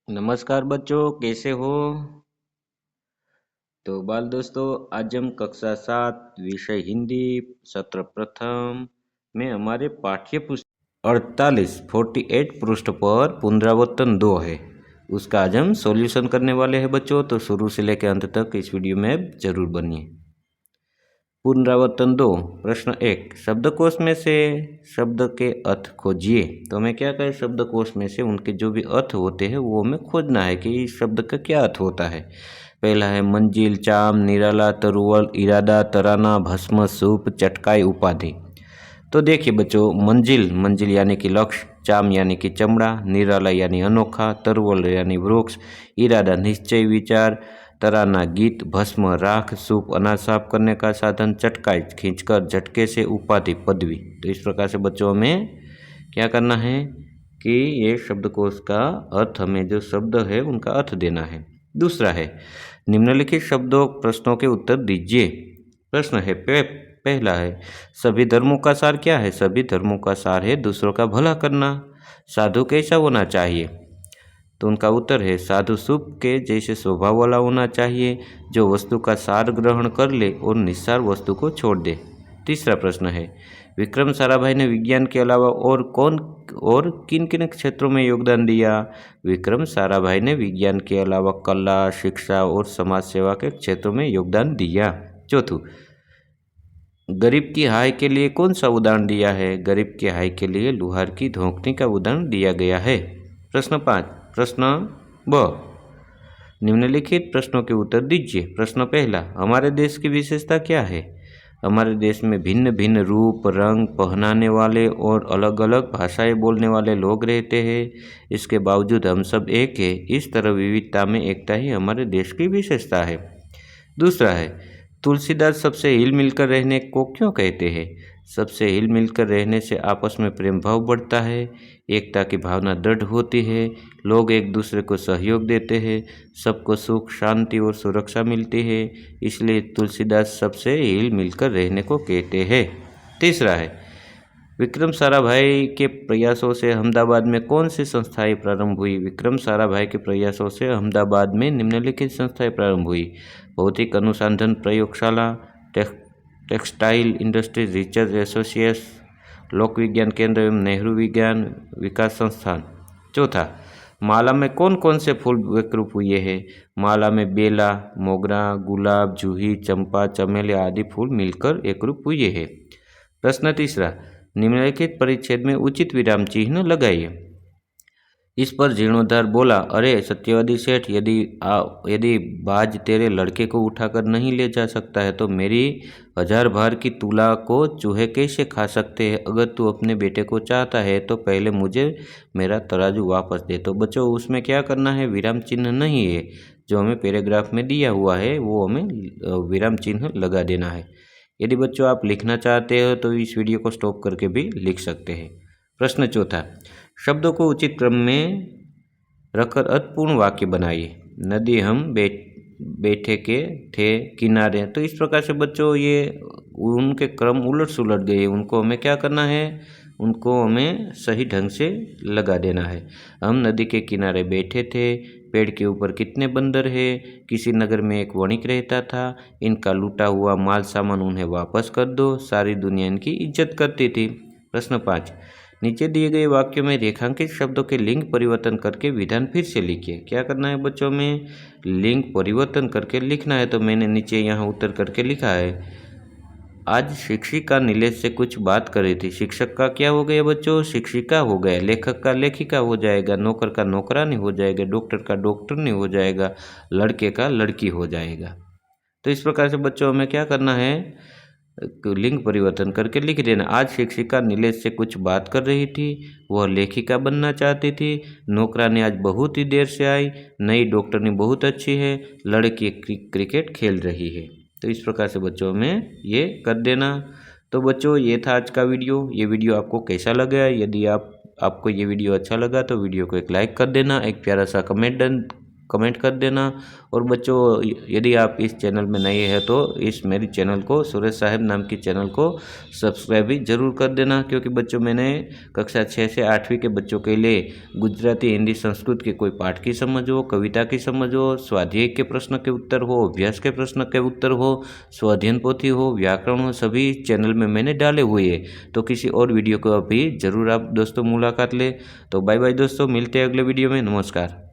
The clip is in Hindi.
नमस्कार बच्चों, कैसे हो? तो बाल दोस्तों, आज हम कक्षा 7 विषय हिंदी सत्र प्रथम में हमारे पाठ्य पुस्तक 48 पृष्ठ पर पुनरावर्तन 2 है। उसका आज हम सॉल्यूशन करने वाले हैं बच्चों, तो शुरू से लेकर अंत तक इस वीडियो में जरूर बनिए। पुनरावर्तन 2 प्रश्न 1, शब्दकोश में से शब्द के अर्थ खोजिए। तो हमें क्या कहें, शब्दकोश में से उनके जो भी अर्थ होते हैं वो हमें खोजना है कि इस शब्द का क्या अर्थ होता है। पहला है मंजिल, चाम, निराला, तरुवल, इरादा, तराना, भस्म, सूप, चटकाई, उपाधि। तो देखिए बच्चों, मंजिल मंजिल यानी कि लक्ष्य, चाम यानी कि चमड़ा, निराला यानी अनोखा, तरुवल यानी वृक्ष, इरादा निश्चय विचार, तराना गीत, भस्म राख, सूप अनाज साफ करने का साधन, चटकाई खींचकर झटके से, उपाधि पदवी। तो इस प्रकार से बच्चों में क्या करना है कि ये शब्दकोश का अर्थ, हमें जो शब्द है उनका अर्थ देना है। दूसरा है, निम्नलिखित शब्दों प्रश्नों के उत्तर दीजिए। प्रश्न है पहला है, सभी धर्मों का सार क्या है? सभी धर्मों का सार है दूसरों का भला करना। साधु कैसा होना चाहिए? तो उनका उत्तर है, साधु शुभ के जैसे स्वभाव वाला होना चाहिए, जो वस्तु का सार ग्रहण कर ले और निस्सार वस्तु को छोड़ दे। तीसरा प्रश्न है, विक्रम साराभाई ने विज्ञान के अलावा और किन किन क्षेत्रों में योगदान दिया? विक्रम साराभाई ने विज्ञान के अलावा कला, शिक्षा और समाज सेवा के क्षेत्रों में योगदान दिया। चौथू, गरीब की हाय के लिए कौन सा उदाहरण दिया है? गरीब की हाय के लिए लुहार की धोखनी का उदाहरण दिया गया है। प्रश्न 5, प्रश्न ब, निम्नलिखित प्रश्नों के उत्तर दीजिए। प्रश्न पहला, हमारे देश की विशेषता क्या है? हमारे देश में भिन्न भिन्न रूप, रंग, पहनाने वाले और अलग अलग भाषाएं बोलने वाले लोग रहते हैं। इसके बावजूद हम सब एक हैं। इस तरह विविधता में एकता ही हमारे देश की विशेषता है। दूसरा है, तुलसीदास सबसे हिल मिलकर रहने को क्यों कहते हैं? सबसे हिल मिलकर रहने से आपस में प्रेम भाव बढ़ता है, एकता की भावना दृढ़ होती है, लोग एक दूसरे को सहयोग देते हैं, सबको सुख, शांति और सुरक्षा मिलती है। इसलिए तुलसीदास सबसे हिल मिलकर रहने को कहते हैं। तीसरा है, विक्रम साराभाई के प्रयासों से अहमदाबाद में कौन सी संस्थाएं प्रारंभ हुई? विक्रम साराभाई के प्रयासों से अहमदाबाद में निम्नलिखित संस्थाएं प्रारंभ हुई: भौतिक अनुसंधान प्रयोगशाला, टेक्सटाइल इंडस्ट्रीज रिसर्च एसोसिएशन, लोक विज्ञान केंद्र एवं नेहरू विज्ञान विकास संस्थान। चौथा, माला में कौन कौन से फूल एकरूप हुए हैं? माला में बेला, मोगरा, गुलाब, जूही, चंपा, चमेली आदि फूल मिलकर एकरूप हुए हैं। प्रश्न तीसरा, निम्नलिखित परिच्छेद में उचित विराम चिन्ह लगाइए। इस पर जीर्णोद्धार बोला, अरे सत्यवादी सेठ, यदि बाज तेरे लड़के को उठाकर नहीं ले जा सकता है तो मेरी 1000 भार की तुला को चूहे कैसे खा सकते हैं? अगर तू अपने बेटे को चाहता है तो पहले मुझे मेरा तराजू वापस दे। तो बच्चों, उसमें क्या करना है, विराम चिन्ह नहीं है, जो हमें पैराग्राफ में दिया हुआ है वो हमें विराम चिन्ह लगा देना है। यदि बच्चों आप लिखना चाहते हो तो इस वीडियो को स्टॉप करके भी लिख सकते हैं। प्रश्न चौथा, शब्दों को उचित क्रम में रखकर अर्थपूर्ण वाक्य बनाइए। नदी हम बैठे के थे किनारे। तो इस प्रकार से बच्चों ये उनके क्रम उलट सुलट गए, उनको हमें क्या करना है, उनको हमें सही ढंग से लगा देना है। हम नदी के किनारे बैठे थे, पेड़ के ऊपर कितने बंदर है, किसी नगर में एक वणिक रहता था, इनका लूटा हुआ माल सामान उन्हें वापस कर दो, सारी दुनिया इनकी इज्जत करती थी। प्रश्न 5, नीचे दिए गए वाक्यों में रेखांकित शब्दों के लिंग परिवर्तन करके विधान फिर से लिखिए। क्या करना है बच्चों में, लिंग परिवर्तन करके लिखना है। तो मैंने नीचे यहाँ उत्तर करके लिखा है, आज शिक्षिका नीलेश से कुछ बात कर रही थी। शिक्षक का क्या हो गया बच्चों, शिक्षिका हो गया। लेखक का लेखिका हो जाएगा, नौकर का नौकरानी हो जाएगा, डॉक्टर का डॉक्टरनी हो जाएगा, लड़के का लड़की हो जाएगा। तो इस प्रकार से बच्चों हमें क्या करना है, लिंग परिवर्तन करके लिख देना। आज शिक्षिका नीलेश से कुछ बात कर रही थी, वह लेखिका बनना चाहती थी। नौकरानी आज बहुत ही देर से आई, नई डॉक्टरनी बहुत अच्छी है, लड़की क्रिकेट खेल रही है। तो इस प्रकार से बच्चों में ये कर देना। तो बच्चों, ये था आज का वीडियो। ये वीडियो आपको कैसा लगा? यदि आपको ये वीडियो अच्छा लगा तो वीडियो को एक लाइक कर देना, एक प्यारा सा कमेंट कमेंट कर देना। और बच्चों, यदि आप इस चैनल में नए हैं तो इस मेरी चैनल को, सुरेश साहब नाम की चैनल को सब्सक्राइब भी ज़रूर कर देना, क्योंकि बच्चों मैंने कक्षा 6 से 8वीं के बच्चों के लिए गुजराती, हिंदी, संस्कृत के कोई पाठ की समझ हो, कविता की समझ हो, स्वाध्याय के प्रश्न के उत्तर हो, अभ्यास के प्रश्न के उत्तर हो, स्वाध्ययन पोथी हो, व्याकरण हो, सभी चैनल में मैंने डाले हुए हैं। तो किसी और वीडियो को अभी ज़रूर आप दोस्तों मुलाकात लें। तो बाय बाय दोस्तों, मिलते हैं अगले वीडियो में। नमस्कार।